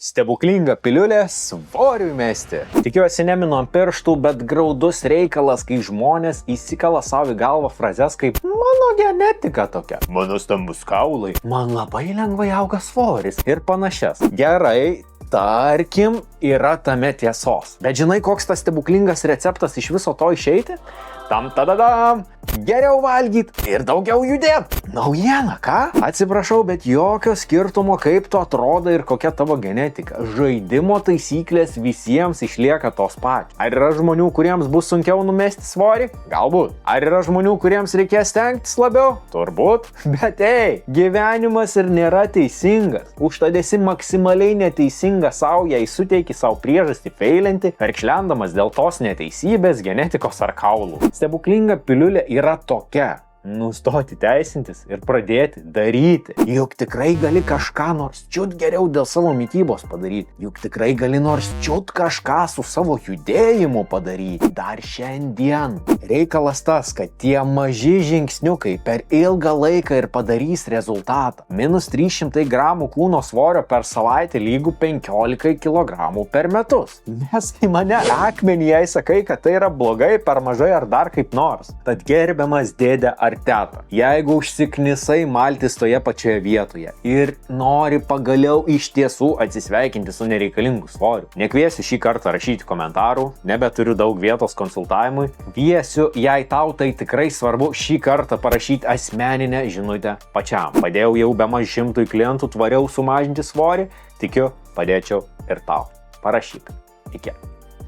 Stebuklinga piliulė svoriui mesti. Tikiuosi neminu ant pirštų, bet graudus reikalas, kai žmonės įsikala savo į galvą frazes kaip mano genetika tokia, mano stambus kaulai, man labai lengvai auga svoris ir panašias. Gerai, tarkim, yra tame tiesos. Bet žinai, koks tas stebuklingas receptas iš viso to išeiti? Tam, geriau valgyt ir daugiau judėt. Naujiena, ką? Atsiprašau, bet jokio skirtumo, kaip tu atrodo ir kokia tavo genetika. Žaidimo taisyklės visiems išlieka tos pačios. Ar yra žmonių, kuriems bus sunkiau numesti svorį? Galbūt. Ar yra žmonių, kuriems reikės stengtis labiau? Turbūt. Bet gyvenimas ir nėra teisingas. Užtat esi maksimaliai neteisingas savo, jei suteiki savo priežastį feilinti, verkšlendamas dėl tos neteisybės, genetikos ar kaulų. Stebuklinga piliulė yra tokia. Nustoti teisintis ir pradėti daryti. Juk tikrai gali kažką nors čiut geriau dėl savo mitybos padaryti. Juk tikrai gali nors čiut kažką su savo judėjimu padaryti. Dar šiandien. Reikalas tas, kad tie maži žingsniukai per ilgą laiką ir padarys rezultatą. Minus 300 gramų kūno svorio per savaitę lygų 15 kg per metus. Nes į mane akmenį, jei sakai, kad tai yra blogai, per mažai ar dar kaip nors. Tad gerbiamas dėdė ar teta, jeigu užsiknisai maltis toje pačioje vietoje ir nori pagaliau iš tiesų atsisveikinti su nereikalingu svoriu, nekviesiu šį kartą rašyti komentarų, nebeturiu daug vietos konsultavimui, kviesiu, jei tau tai tikrai svarbu, šį kartą parašyti asmeninę žinutę pačiam. Padėjau jau bemaž 100 klientų tvariau sumažinti svorį, tikiu, padėčiau ir tau. Parašyk. Iki.